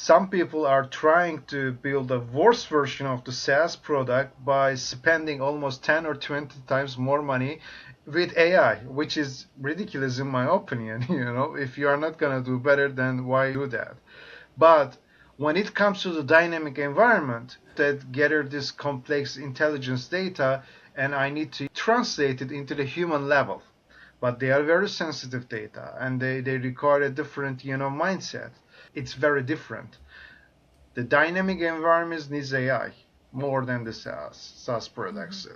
some people are trying to build a worse version of the SaaS product by spending almost 10 or 20 times more money with AI, which is ridiculous in my opinion. If you are not going to do better, then why do that? But when it comes to the dynamic environment that gather this complex intelligence data, and I need to translate it into the human level, but they are very sensitive data, and they require a different mindset. It's very different. The dynamic environments needs AI more than the SaaS products.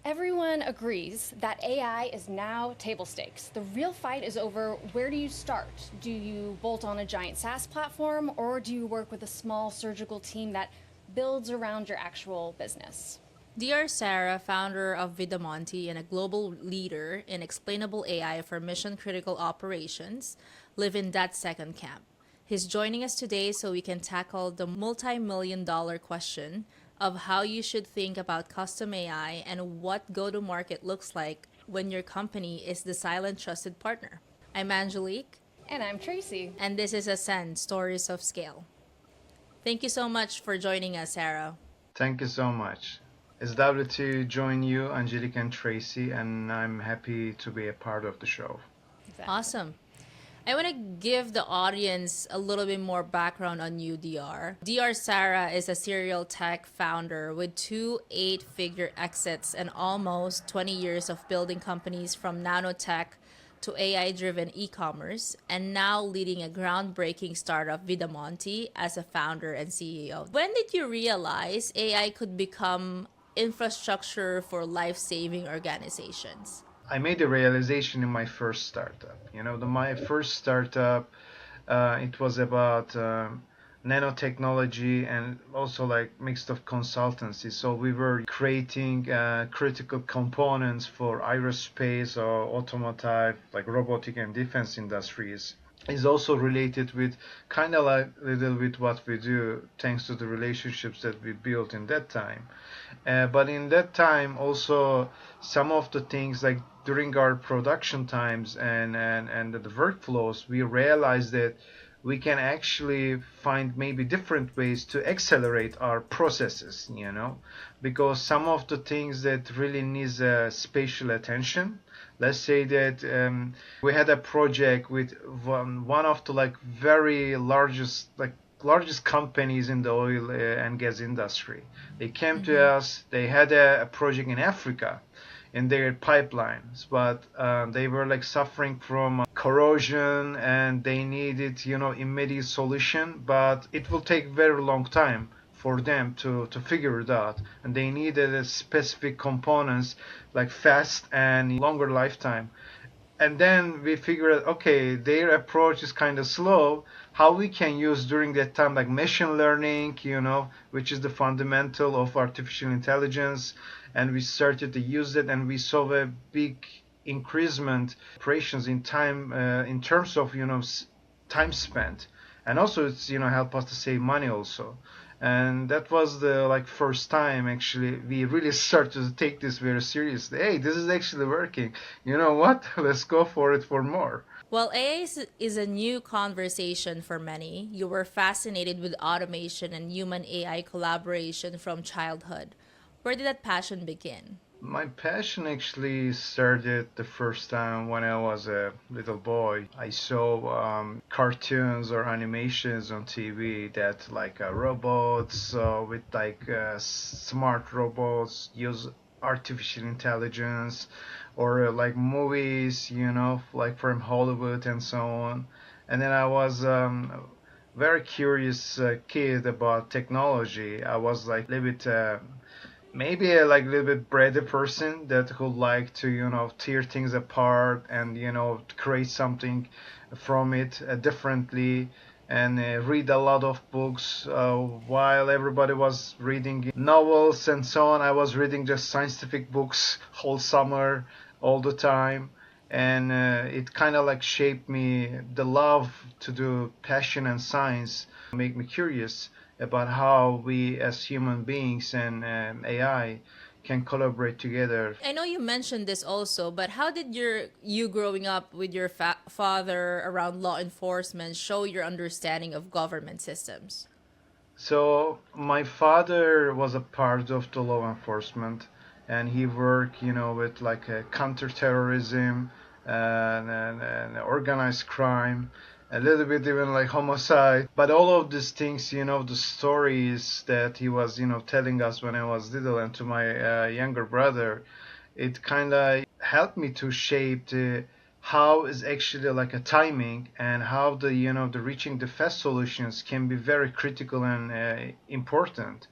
Everyone agrees that AI is now table stakes. The real fight is over where do you start? Do you bolt on a giant SaaS platform, or do you work with a small surgical team that builds around your actual business? Dear Sara, founder of Vidamonti and a global leader in explainable AI for mission-critical operations, live in that second camp. He's joining us today so we can tackle the multi-million-dollar question of how you should think about custom AI and what go-to-market looks like when your company is the silent trusted partner. I'm Angelique. And I'm Tracy. And this is Ascend, Stories of Scale. Thank you so much for joining us, Sara. Thank you so much. It's lovely to join you, Angelique and Tracy, and I'm happy to be a part of the show. Exactly. Awesome. I want to give the audience a little bit more background on you, DR. DR Sara is a serial tech founder with 2 8-figure exits and almost 20 years of building companies from nanotech to AI-driven e-commerce, and now leading a groundbreaking startup, Vidamonti, as a founder and CEO. When did you realize AI could become infrastructure for life-saving organizations? I made a realization in my first startup. My first startup, it was about nanotechnology and also like mixed of consultancy. So we were creating critical components for aerospace or automotive, like robotic and defense industries. Is also related with kind of like a little bit what we do thanks to the relationships that we built in that time. But in that time also some of the things like during our production times and the workflows, we realized that we can actually find maybe different ways to accelerate our processes, because some of the things that really needs spatial attention. Let's say that we had a project with one of the like very largest companies in the oil and gas industry. They came to us. They had a project in Africa in their pipelines, but they were like suffering from corrosion and they needed immediate solution, but it will take very long time for them to figure it out, and they needed a specific components like fast and longer lifetime. And then we figured, okay, their approach is kind of slow. How we can use during that time like machine learning, which is the fundamental of artificial intelligence, and we started to use it, and we saw a big increasement operations in time in terms of time spent, and also it's help us to save money also. And that was the like first time actually we really started to take this very seriously. Hey, this is actually working. You know what? Let's go for it for more. Well, AI is a new conversation for many. You were fascinated with automation and human AI collaboration from childhood. Where did that passion begin? My passion actually started the first time when I was a little boy. I saw cartoons or animations on TV that like robots with like smart robots use artificial intelligence, or like movies, like from Hollywood and so on. And then I was very curious kid about technology. I was like a little bit maybe a like little bit bredder person that would like to tear things apart and create something from it differently, and read a lot of books while everybody was reading novels and so on. I was reading just scientific books whole summer all the time, and it kind of like shaped me. The love to do passion and science make me curious about how we as human beings and AI can collaborate together. I know you mentioned this also, but how did you growing up with your father around law enforcement show your understanding of government systems? So my father was a part of the law enforcement, and he worked, with like counterterrorism and organized crime, a little bit even like homicide. But all of these things, the stories that he was, telling us when I was little and to my younger brother, it kind of helped me to shape the how is actually like a timing and how the reaching the fast solutions can be very critical and important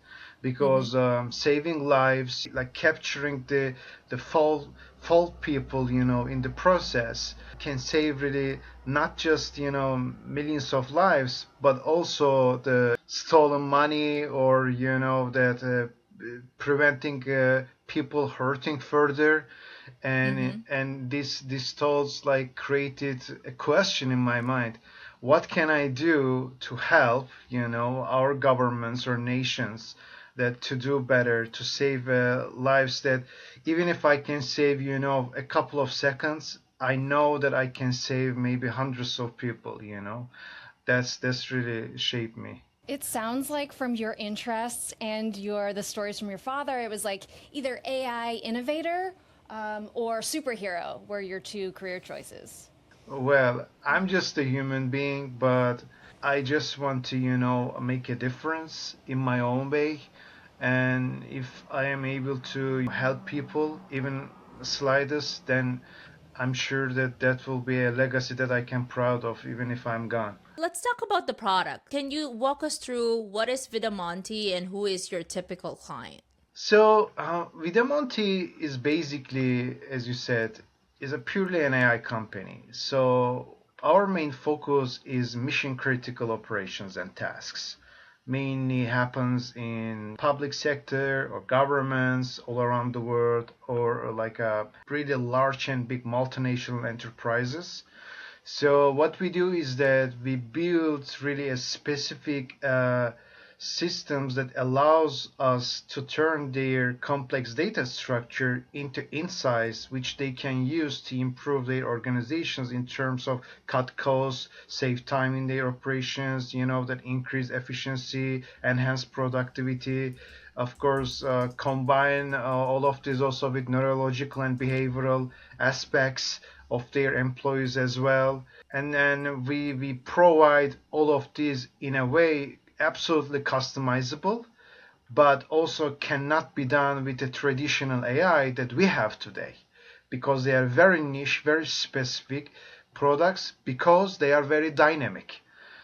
Mm-hmm. because saving lives, like capturing the fault people, in the process can save really not just millions of lives, but also the stolen money or that preventing people hurting further. and Mm-hmm. and this thoughts like created a question in my mind: what can I do to help our governments or nations that to do better to save lives, that even if I can save a couple of seconds, I know that I can save maybe hundreds of people. That's really shaped me. It sounds like from your interests and the stories from your father, it was like either AI innovator or superhero were your two career choices. Well, I'm just a human being, but I just want to, make a difference in my own way. And if I am able to help people, even slightest, then I'm sure that that will be a legacy that I can proud of, even if I'm gone. Let's talk about the product. Can you walk us through what is Vidamonti and who is your typical client? So, Vidamonti is basically, as you said, is a purely an AI company. So, our main focus is mission critical operations and tasks. Mainly happens in public sector or governments all around the world, or like a really large and big multinational enterprises. So what we do is that we build really a specific systems that allows us to turn their complex data structure into insights which they can use to improve their organizations in terms of cut costs, save time in their operations, that increase efficiency, enhance productivity. Of course, combine all of this also with neurological and behavioral aspects of their employees as well. And then we provide all of these in a way absolutely customizable, but also cannot be done with the traditional AI that we have today, because they are very niche, very specific products, because they are very dynamic.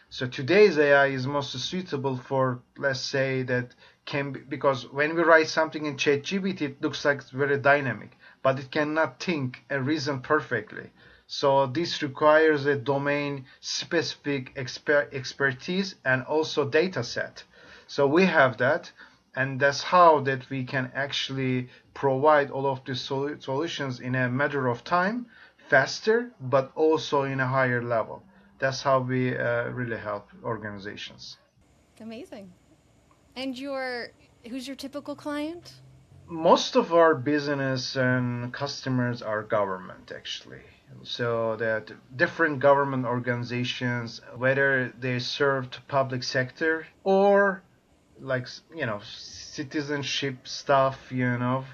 So today's AI is most suitable for, let's say, that can be, because when we write something in ChatGPT, it looks like it's very dynamic, but it cannot think and reason perfectly. So this requires a domain specific expertise and also data set. So we have that, and that's how that we can actually provide all of these solutions in a matter of time, faster, but also in a higher level. That's how we really help organizations. Amazing. And who's your typical client? Most of our business and customers are government, actually. So that different government organizations, whether they serve the public sector or like citizenship stuff,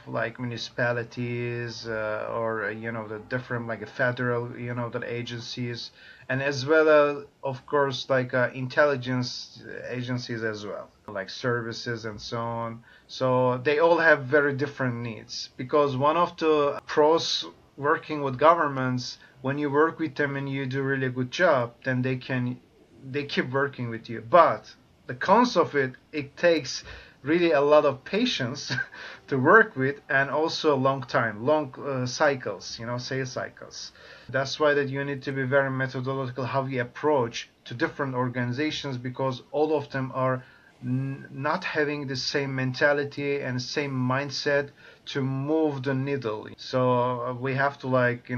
like municipalities or the different like federal the agencies, and as well as of course like intelligence agencies as well, like services and so on. So they all have very different needs, because one of the pros working with governments, when you work with them and you do really good job, then they keep working with you. But the cons of it takes really a lot of patience to work with, and also long cycles, sales cycles. That's why that you need to be very methodological how you approach to different organizations, because all of them are not having the same mentality and same mindset to move the needle. So we have to like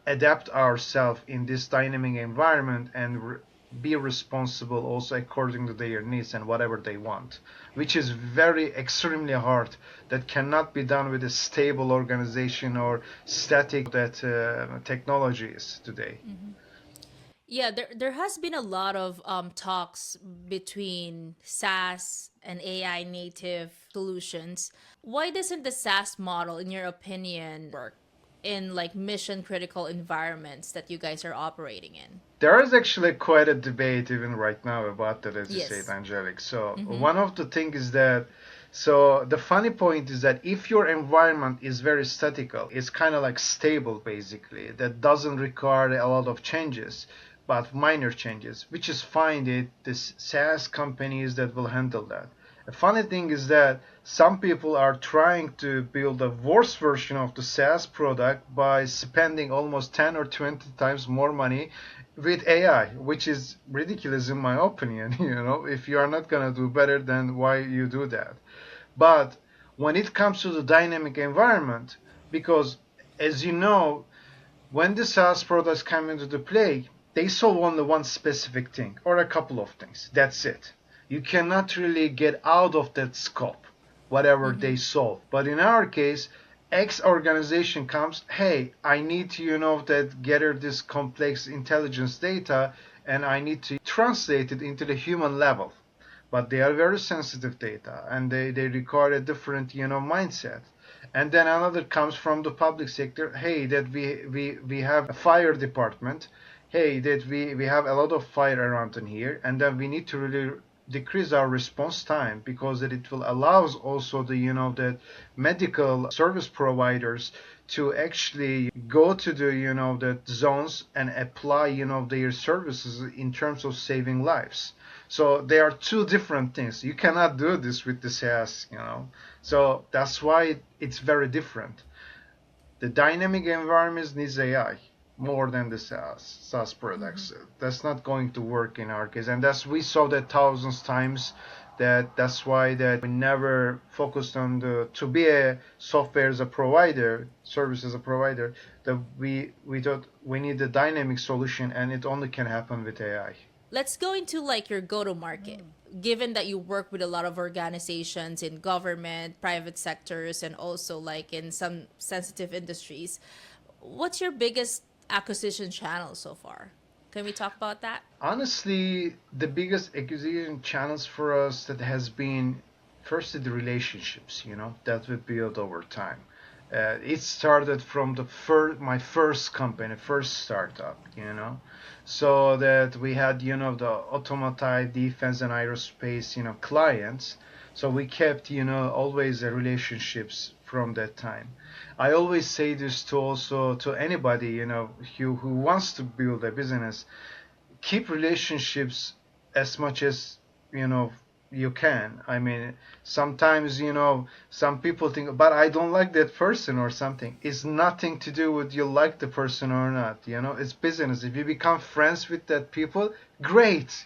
adapt ourselves in this dynamic environment and be responsible also according to their needs and whatever they want, which is very extremely hard. That cannot be done with a stable organization or static that technology is today. Yeah, there has been a lot of talks between SaaS and AI native solutions. Why doesn't the SaaS model, in your opinion, work in like mission critical environments that you guys are operating in? There is actually quite a debate even right now about that, as you said, Yes. Angelic. So Mm-hmm. one of the things is that, so the funny point is that if your environment is very statical, it's kind of like stable basically, that doesn't require a lot of changes, but minor changes, which is fine. This SaaS companies that will handle that. The funny thing is that some people are trying to build a worse version of the SaaS product by spending almost 10 or 20 times more money with AI, which is ridiculous in my opinion. If you are not gonna do better, then why you do that? But when it comes to the dynamic environment, because as you know, when the SaaS products come into the play, they solve only one specific thing or a couple of things. That's it. You cannot really get out of that scope, whatever Mm-hmm. they solve. But in our case, X organization comes, hey, I need to, that gather this complex intelligence data and I need to translate it into the human level. But they are very sensitive data and they require a different, mindset. And then another comes from the public sector, hey, that we have a fire department, hey, that we have a lot of fire around in here, and then we need to really decrease our response time because that it will allows also the that medical service providers to actually go to the the zones and apply their services in terms of saving lives. So they are two different things. You cannot do this with the SaaS. So that's why it's very different. The dynamic environments needs AI more than the SaaS Mm-hmm. products. That's not going to work in our case, and that's we saw that thousands times. That's why that we never focused on the to be a software as a provider, service as a provider. That we thought we need a dynamic solution, and it only can happen with AI. Let's go into like your go to market. Given that you work with a lot of organizations in government, private sectors, and also like in some sensitive industries, what's your biggest acquisition channel so far? Can we talk about that? Honestly, the biggest acquisition channels for us that has been firstly the relationships, that we build over time. It started from my first company, first startup, so that we had, the automotive, defense, and aerospace, clients. So we kept, always the relationships from that time. I always say this to also to anybody, who wants to build a business, keep relationships as much as you know you can. I mean, sometimes some people think, but I don't like that person or something. It's nothing to do with you like the person or not. It's business. If you become friends with that people, great.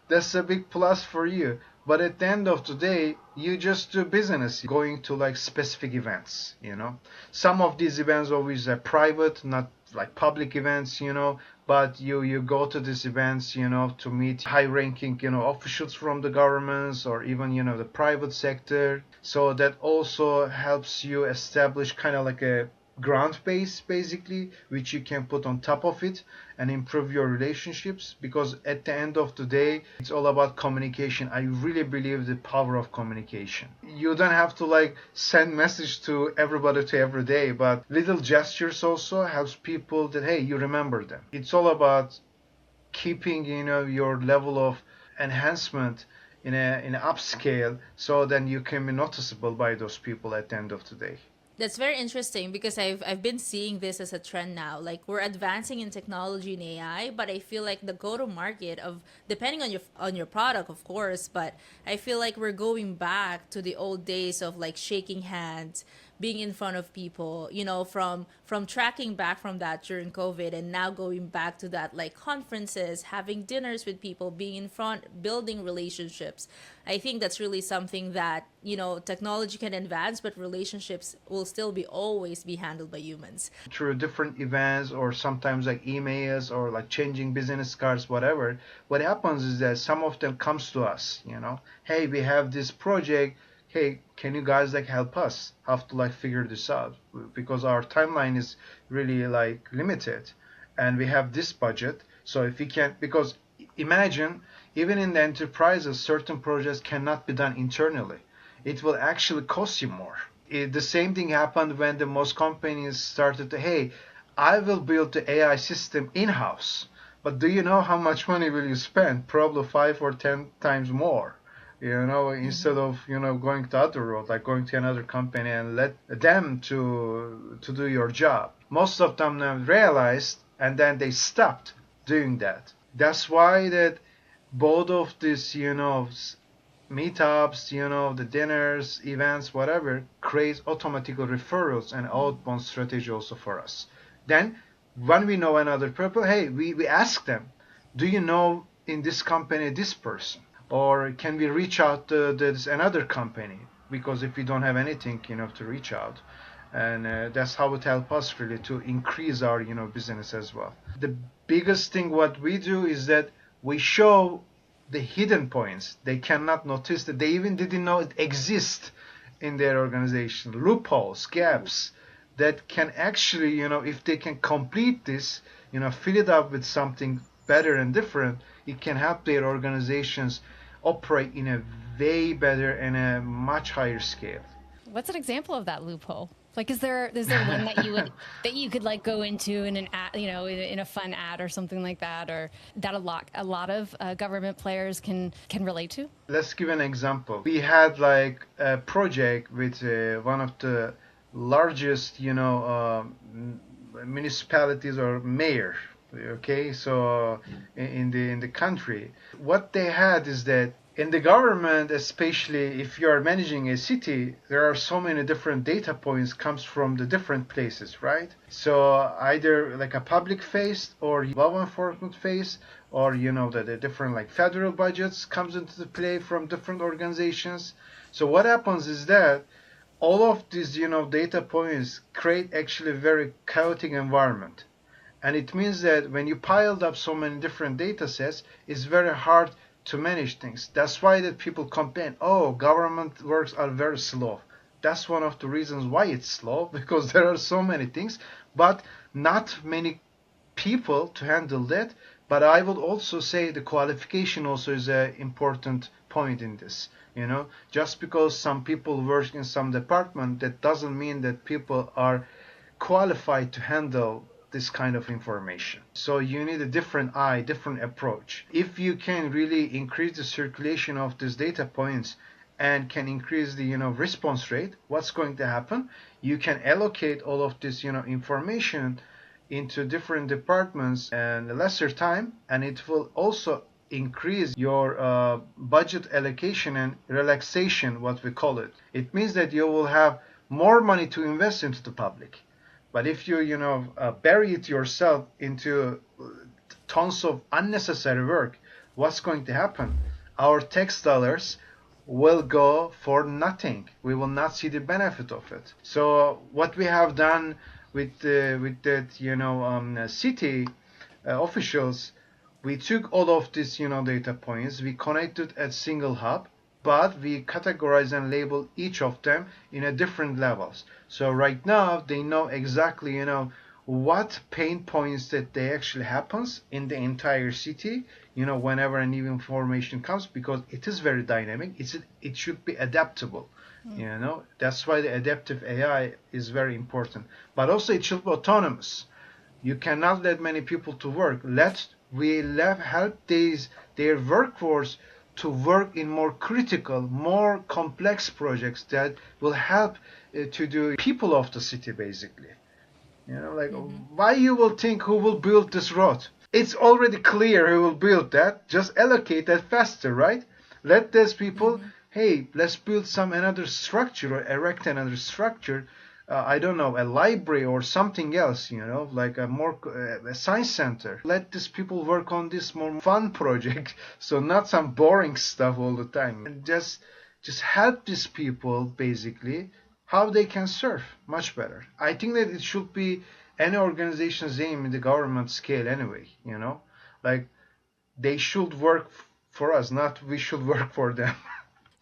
That's a big plus for you. But at the end of the day, you just do business, going to like specific events. Some of these events always are private, not like public events. But you go to these events, to meet high ranking, officials from the governments or even, the private sector. So that also helps you establish kind of like a ground base basically, which you can put on top of it and improve your relationships, because at the end of the day it's all about communication. I really believe the power of communication. You don't have to like send message to everybody to every day, but little gestures also helps people that, hey, you remember them. It's all about keeping your level of enhancement in an upscale, so then you can be noticeable by those people at the end of the day. That's very interesting because I've been seeing this as a trend now. Like we're advancing in technology and AI, but I feel like the go to market of depending on your product, of course, but I feel like we're going back to the old days of like shaking hands, being in front of people, you know, from tracking back from that during COVID and now going back to that, like conferences, having dinners with people, being in front, building relationships. I think that's really something that, you know, technology can advance, but relationships will still be always be handled by humans. Through different events or sometimes like emails or like changing business cards, whatever, what happens is that some of them comes to us, hey, we have this project, hey, can you guys like help us have to like figure this out, because our timeline is really like limited and we have this budget. So if we can't, because imagine even in the enterprises certain projects cannot be done internally, it will actually cost you more. The same thing happened when the most companies started to, hey, I will build the AI system in-house, but do you know how much money will you spend? Probably 5 or 10 times more, instead of going to other road, like going to another company and let them to do your job. Most of them realized and then they stopped doing that. That's why that both of these meetups, the dinners, events, whatever, creates automatic referrals and outbound strategy also for us. Then, when we know another people, hey, we ask them, do you know in this company this person? Or can we reach out to this another company? Because if we don't have anything, to reach out. And that's how it helps us really to increase our, business as well. The biggest thing what we do is that we show the hidden points. They cannot notice that they even didn't know it exists in their organization. Loopholes, gaps that can actually, if they can complete this, fill it up with something better and different, it can help their organizations operate in a way better and a much higher scale. What's an example of that loophole? Like, is there one that you could like go into in an ad, in a fun ad or something like that, or that a lot of government players can relate to? Let's give an example. We had like a project with one of the largest, municipalities or mayor. Okay, so in the country, what they had is that in the government, especially if you are managing a city, there are so many different data points comes from the different places, right? So either like a public face or law enforcement face, or the different like federal budgets comes into the play from different organizations. So what happens is that all of these data points create actually a very chaotic environment. And it means that when you piled up so many different data sets, it's very hard to manage things. That's why that people complain, oh, government works are very slow. That's one of the reasons why it's slow, because there are so many things, but not many people to handle that. But I would also say the qualification also is an important point in this. Just because some people work in some department, that doesn't mean that people are qualified to handle this kind of information. So you need a different eye, different approach. If you can really increase the circulation of these data points and can increase the response rate, what's going to happen? You can allocate all of this information into different departments and lesser time, and it will also increase your budget allocation and relaxation, what we call it. It means that you will have more money to invest into the public. But if you bury it yourself into tons of unnecessary work, what's going to happen? Our tax dollars will go for nothing. We will not see the benefit of it. So what we have done with that city officials, we took all of these data points, we connected at single hub, but we categorize and label each of them in a different levels. So right now they know exactly what pain points that they actually happens in the entire city, whenever a new information comes, because it is very dynamic. It should be adaptable. That's why the adaptive AI is very important. But also it should be autonomous. You cannot let many people to work. Help their workforce to work in more critical, more complex projects that will help to do people of the city, basically. Why you will think who will build this road? It's already clear who will build that. Just allocate that faster, right? Let those people, hey, let's build another structure or erect another structure I don't know, a library or something else, like a science center. Let these people work on this more fun project, so not some boring stuff all the time. And just help these people basically how they can serve much better. I think that it should be any organization's aim in the government scale anyway, like they should work for us, not we should work for them.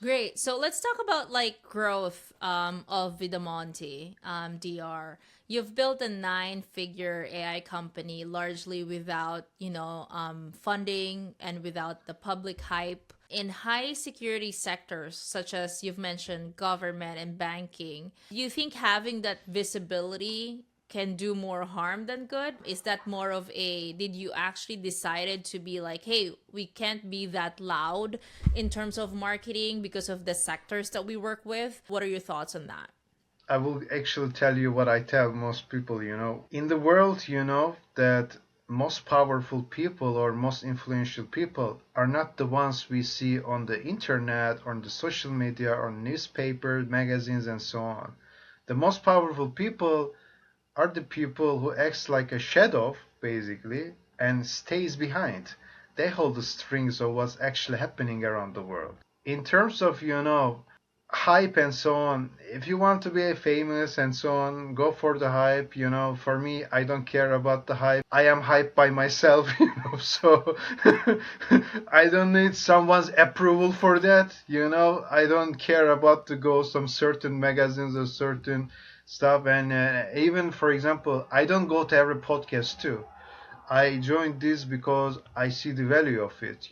Great. So let's talk about like growth of Vidamonti, DR. You've built a 9-figure AI company largely without, funding and without the public hype. In high security sectors, such as you've mentioned, government and banking, do you think having that visibility can do more harm than good? Is that more of a, did you actually decided to be like, hey, we can't be that loud in terms of marketing because of the sectors that we work with? What are your thoughts on that? I will actually tell you what I tell most people, In the world, that most powerful people or most influential people are not the ones we see on the internet, on the social media, on newspapers, magazines, and so on. The most powerful people are the people who acts like a shadow, basically, and stays behind. They hold the strings of what's actually happening around the world. In terms of, hype and so on, if you want to be famous and so on, go for the hype. For me, I don't care about the hype. I am hyped by myself, so I don't need someone's approval for that. I don't care about to go some certain magazines or certain stuff. And even, for example, I don't go to every podcast too. I joined this because I see the value of it.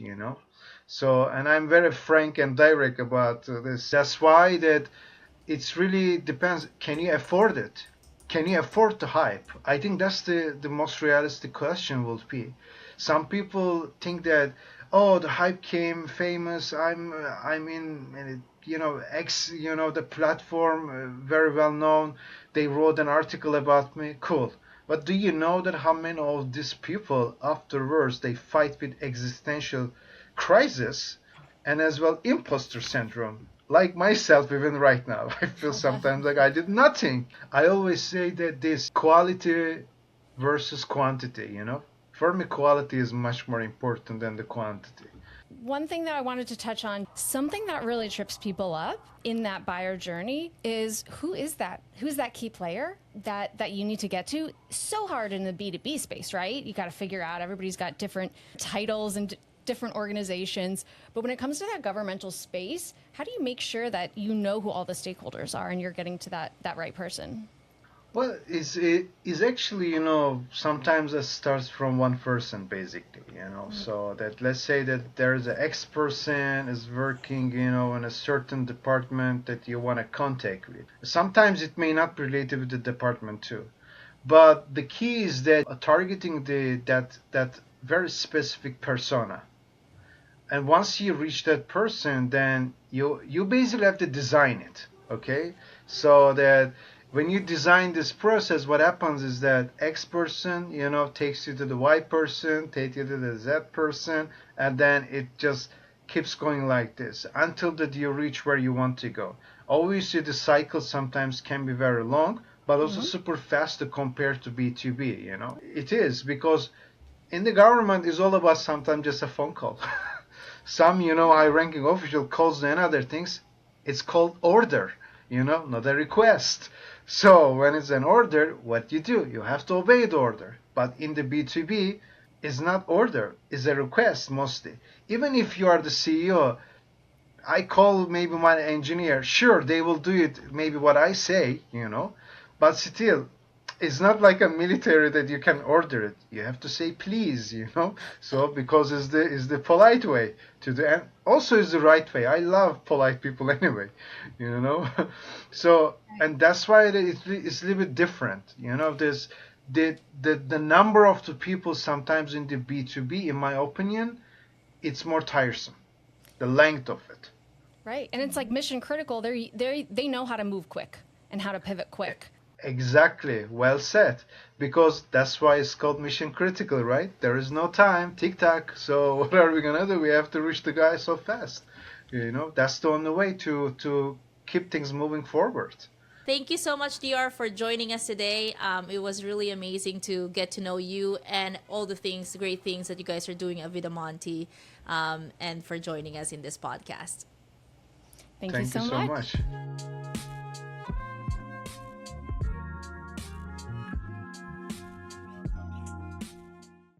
So, and I'm very frank and direct about this. That's why that it's really depends. Can you afford it? Can you afford the hype? I think that's the most realistic question will be. Some people think that, oh, the hype came famous. I'm in X, the platform, very well known. They wrote an article about me. Cool. But do you know that how many of these people afterwards they fight with existential crisis and as well imposter syndrome? Like myself, even right now, I feel sometimes like I did nothing. I always say that this quality versus quantity. For me, quality is much more important than the quantity. One thing that I wanted to touch on, something that really trips people up in that buyer journey is who is that? Who's that key player that you need to get to? So hard in the B2B space, right? You got to figure out, everybody's got different titles and different organizations. But when it comes to that governmental space, how do you make sure that you know who all the stakeholders are and you're getting to that right person? Well, it's actually, sometimes it starts from one person, basically. So that let's say that there's an X person is working, in a certain department that you want to contact with. Sometimes it may not be related with the department too. But the key is that targeting that very specific persona. And once you reach that person, then you basically have to design it, okay? So that when you design this process, what happens is that X person, takes you to the Y person, takes you to the Z person, and then it just keeps going like this until that you reach where you want to go. Obviously, the cycle sometimes can be very long, but also super fast to compare to B2B. It is because in the government is all about sometimes just a phone call. Some, high-ranking official calls and other things. It's called order, not a request. So when it's an order, what you do? You have to obey the order. But in the B2B, it's not order, it's a request mostly. Even if you are the CEO, I call maybe my engineer. Sure, they will do it, maybe what I say, but still, it's not like a military that you can order it. You have to say please, So because it's the polite way to do, and also it's the right way. I love polite people anyway, So and that's why it's a little bit different. There's the number of the people sometimes in the B2B, in my opinion, it's more tiresome. The length of it. Right. And it's like mission critical. They know how to move quick and how to pivot quick. Exactly. Well said. Because that's why it's called mission critical, right? There is no time. Tick tock. So what are we gonna do? We have to reach the guy so fast. That's the only way to keep things moving forward. Thank you so much, DR, for joining us today. It was really amazing to get to know you and all the things, great things that you guys are doing at Vidamonti, and for joining us in this podcast. Thank you Thank you so so much. much.